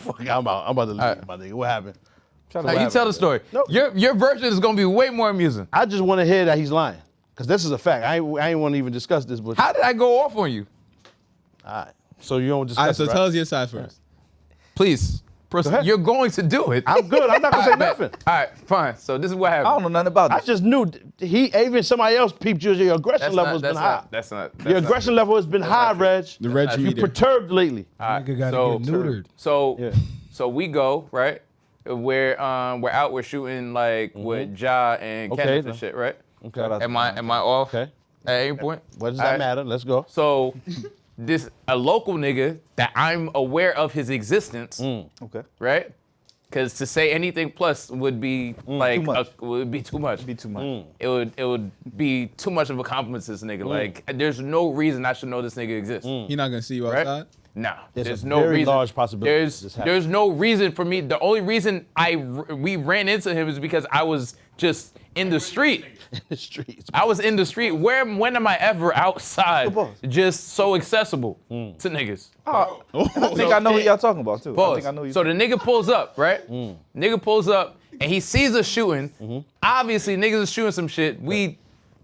Fuck, I'm out. I'm about to leave, my nigga. What happened? Now you tell the story. No. Your version is gonna be way more amusing. I just want to hear that he's lying. Because this is a fact. I ain't want to even discuss this. But How did I go off on you? all right. So you don't discuss All right, so it, right? tell us your side first. Please. ahead. You're going to do it. I'm good. I'm not going to say nothing. All right, fine. So this is what happened. I don't know nothing about I this. just knew even somebody else peeped you. Your aggression level has been high. That's not. Your aggression level has been high, Reg. The Reg You meter. perturbed lately. Nigga gotta get neutered. So we go, right? We're out, we're shooting like with Ja and Okay, Kenneth then. and shit, right? Okay. Am I off? Okay. At any point? What does All that right. matter? Let's go. So a local nigga that I'm aware of his existence, Okay. right? Because to say anything plus would be like Too much. would be too much. Be too much. It would be too much of a compliment to this nigga. Like there's no reason I should know this nigga exists. He not gonna see you Right? outside. Nah, There's there's a no very reason. large possibility this happened. There's no reason for me. The only reason we ran into him is because I was just in the street. In the streets. I was in the street. When am I ever outside just so accessible to niggas? I think I know who y'all talking about too. I Pause. think I know who So the nigga pulls up, right? Nigga pulls up and he sees us shooting. Obviously, niggas is shooting some shit. We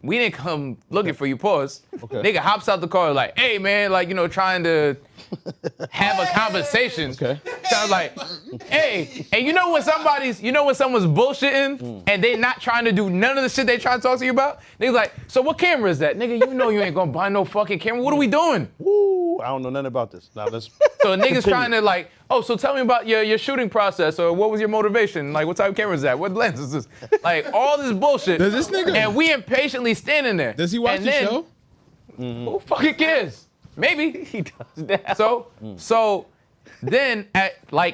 didn't come looking for you, pause. Okay. Nigga hops out the car like, hey man, like, trying to have a conversation. Okay. Sounds like, hey, and you know when someone's bullshitting and they not trying to do none of the shit they trying to talk to you about? Niggas like, so what camera is that? Nigga, you know you ain't gonna buy no fucking camera. What are we doing? Woo, I don't know nothing about this. Now let's. So niggas Continue. trying to like, oh, so tell me about your shooting process, or what was your motivation? Like, what type of camera is that? What lens is this? Like, all this bullshit. Does this nigga- And we impatiently standing there. Does he watch And the then, show? Who fucking cares? Maybe. he does that. So then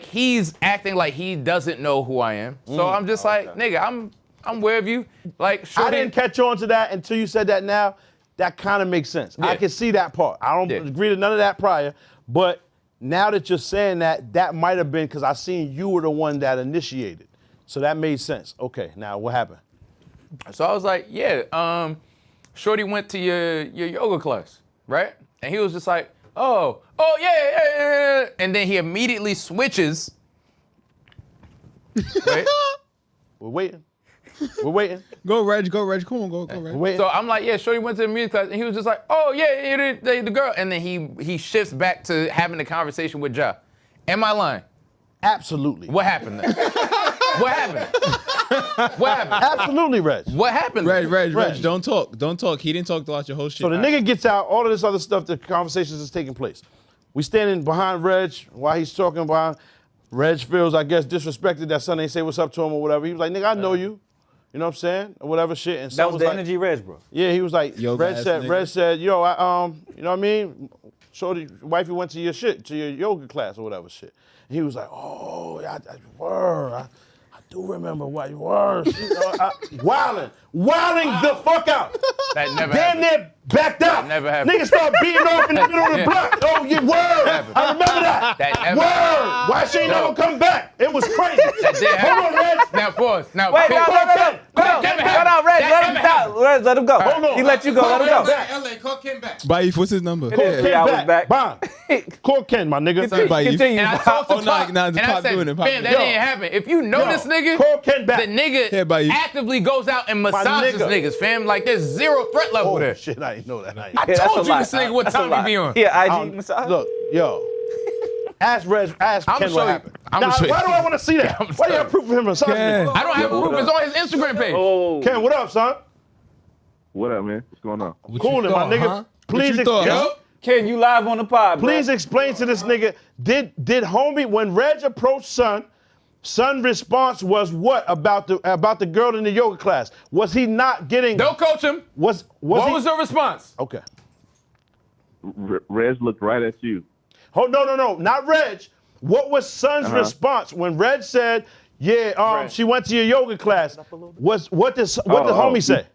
he's acting like he doesn't know who I am. So I'm just like, nigga, I'm aware of you. Like, I shorty- didn't catch on to that until you said that now. That kind of makes sense. I Yeah. can see that part. I don't Yeah. agree to none of that prior, but now that you're saying that, that might have been because I seen you were the one that initiated. So that made sense. Okay, now what happened? So I was like, yeah, shorty went to your yoga class, right? And he was just like, oh, yeah. And then he immediately switches. Right? We're waiting. We're waiting. Go Reg. Come on, go Reg. We're waiting. So I'm like, yeah, shorty went to the music class, and he was just like, oh yeah, the girl. And then he shifts back to having a conversation with Ja. Am I lying? Absolutely. What happened then? What happened? What happened? Absolutely, Reg. What happened? Reg, Reg. don't talk. He didn't talk throughout your whole shit. So the nigga gets out, all of this other stuff, the conversations is taking place. We standing behind Reg while he's talking behind. Reg feels, I guess, disrespected that son ain't say what's up to him or whatever. He was like, nigga, I know you. You know what I'm saying? Or whatever shit. And That son was the like, energy Reg, bro. Yeah, he was like, Yoga Reg ass said, nigga. yo, you know what I mean? Shorty, wifey went to your shit, to your yoga class or whatever shit. And he was like, oh, yeah, I do remember why you were. Wilding the fuck out. That never Damn happened. near backed out. never happened. Niggas start beating off in the middle of the block. Oh, you word. I remember that. That never Word. happened. Why she ain't No. never come back? It was crazy. That did Hold on, happen. Reg. Now pause. Now Wait, pause. no, That Reg, never happened. let That him never happened. go. Reg, let him go. Hold on. He let you go. Let him go. LA, call Ken back. Baif, what's his number? It is 3 hours back. Bond. Call Ken, my nigga. Baif. Continue. And I talked to Oh, no, Pop, nah, and the I Pop said, doing it, Pop fam, that doing it. didn't happen. If you know this nigga, Call Ken back. the nigga Yeah, Baif. actively goes out and massages nigga. niggas, fam. Like there's zero threat level Oh, there. shit, I didn't know that. I Yeah, that's told a you lie. this nigga what That's a time lie. he be on. Yeah, IG massage. Look, yo. Ask Ken show what you. happened. I'ma Now, show you. why do I want to see that? Why do you have proof of him massaging Ken. me? I don't have proof. It's on his Instagram page. Oh. Ken, what up, son? What up, man? What's going on? Cool, my nigga. Huh? Please, you thought, huh? Ken, you live on the pod, bro. please explain to this nigga. Did homie when Reg approached Son response was what about the girl in the yoga class? Was he not getting? Don't coach him. Was What he? was the response? Okay. Rez looked right at you. Oh no, not Reg. What was Son's response when Reg said, "Yeah, she went to your yoga class"? What did homie say?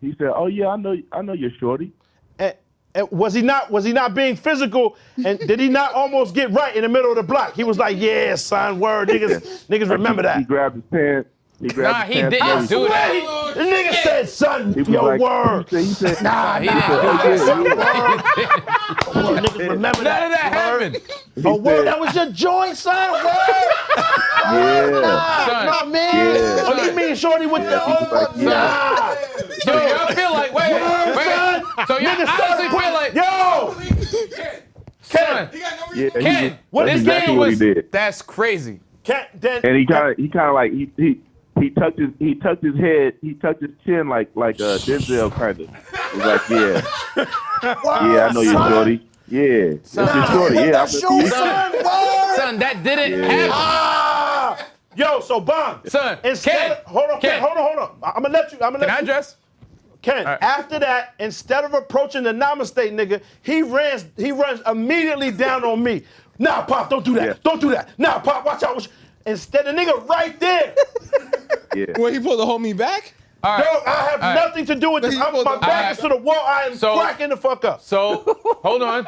He said, "Oh yeah, I know you're shorty." And was he not being physical? And did he not almost get right in the middle of the block? He was like, "Yeah, son, word, niggas remember He that." grabbed his pants. He grabbed Nah, his he pants didn't and do that. The nigga said, son, He was yo, like, word. He said, Nah, he he didn't said, do oh, that. yeah, Word, niggas remember None of that Word. happened. Oh, word, said- that was your joint, son. Word. yeah. Son. Nah, man. Yeah. Oh, you mean shorty with the he was like, nah. So y'all feel like, wait. So y'all Niggas honestly started feel like, yo, son, Yeah, Ken, what that's this exactly game what he was, did. that's crazy. then And he kind of like he tucked his head, he tucked his chin like Denzel kind of. He was like, yeah, I know you, shorty. Yeah, that's your shorty. Yeah, I show, remember you. son. Word. Son, that didn't Yeah. happen. Ah. Yo, so Bond. Son, Instead, Ken, hold on, Ken. hold on. I'm gonna let you. Can I you. address? Ken, right. after that, instead of approaching the Namaste nigga, he runs immediately down on me. Nah, Pop, don't do that. Yeah. Don't do that. Nah, Pop, watch out. Instead, the nigga right there. Yeah. Wait, he pulled the homie back? All right. Yo, I have All right. nothing to do with this. He My pulled the- back is to the wall. I am So- cracking the fuck up. So, hold on.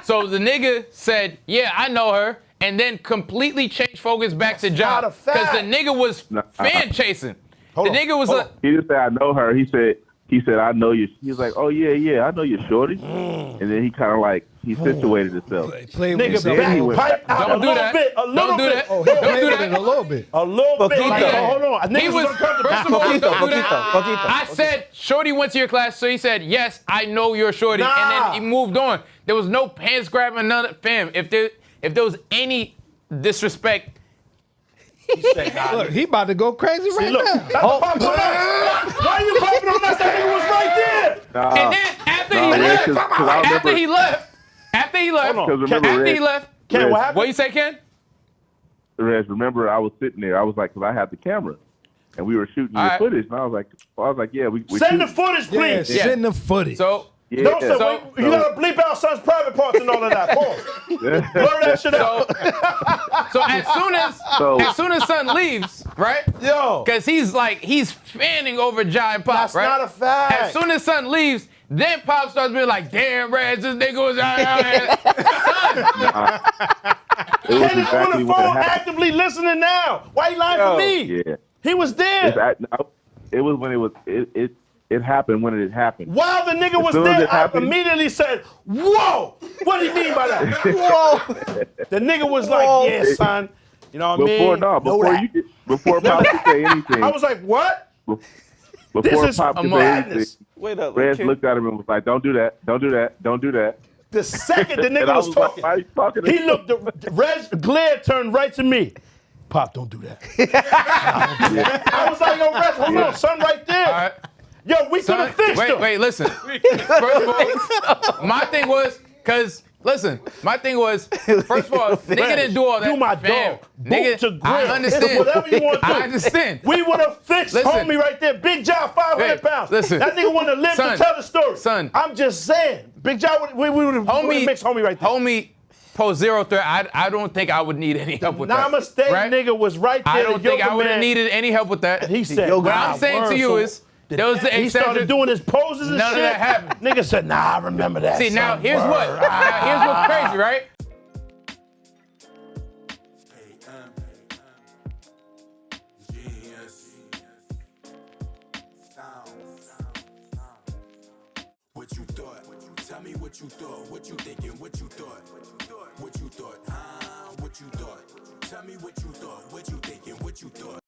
So the nigga said, yeah, I know her, and then completely changed focus back to not John. a fact. Because the nigga was Nah. fan chasing. Hold The on, nigga was hold a, on. He didn't say I know her. He said I know you. He was like, oh yeah, I know you, shorty. And then he kind of like he situated himself. Play with Nigga, yourself. Then he went pipe back. out Don't a do little that. bit. A little Don't do bit. that. Oh, he Don't played do with that. it a little bit. A little bit. Like, Yeah. hold on. He Niggas was, uncomfortable. first of all, don't do that. Poquito. I said, Shorty went to your class, so he said, yes, I know you're Shorty. And Nah. then he moved on. There was no pants grabbing, none of fam. If there was any disrespect, Look, he about to go crazy right Look, now. that's the pop on us. Why are you popping on us? That nigga was right there. and then after Nah, he yeah, left, 'cause I after he left, Hold on. remember, after he Reg, left, Ken, what happened? what you say, Ken? remember I was sitting there. I was like, 'cause I had the camera, and we were shooting All your right. footage, and I was like, yeah, we Send the shooting. footage, Yeah, please. Yeah. send the footage. So, Yeah. Don't say, So- wait, you gotta bleep out son's private parts and all of that. Pause. Blur that shit out. so as soon as son leaves, right? Yo. Because he's fanning over Giant Pop, That's right? not a fact. As soon as son leaves, then Pop starts being like, damn, Reg, this nigga was out here. Son, It was Kenny's exactly on the what phone happened. actively listening now. Why you lying for me? Yeah. He was there. It was when it happened when it happened. While the nigga was soon as there, it I happened- immediately said, whoa! What do you mean by that? Whoa! The nigga was like, yeah, son. You know what I mean? Know that. Before Pop could say anything, I was like, what? before This is Pop a could say anything, madness. Wait up. Reg looked at him and was like, don't do that, don't do that, don't do that. The second the And nigga I was was like, talking, why are you talking to he me? looked, Reg glare turned right to me. Pop, don't do that. I was like, yo, Reg, hold on, son right there. all right. Yo, we could Son, have fixed him. wait, listen. First of all, my thing was, first of all, nigga didn't do all that. You my fam. dog. Nigga, Boot to I grill. understand. Whatever you want to do. I understand. We would have fixed Listen. homie right there. Big John, 500 Hey, pounds. listen. That nigga want to live Son. to tell the story. Son. I'm just saying. Big John, we would have mixed homie right there. Homie posed zero threat. I don't think I would need any help with that. Namaste right? nigga was right there. I don't the think yoga I would have man. needed any help with that. He said, what nah, I'm saying word, to you so is, there was the he started eccentric. doing his poses and None of shit. that happened. Nigga said, nah, I remember that. See, now son. here's Word. what. Now here's what's crazy, right? What you thought? Tell me what you thought. What you thinking? What you thought? What you thought? What you thought? Tell me what you thought. What you thinking? What you thought?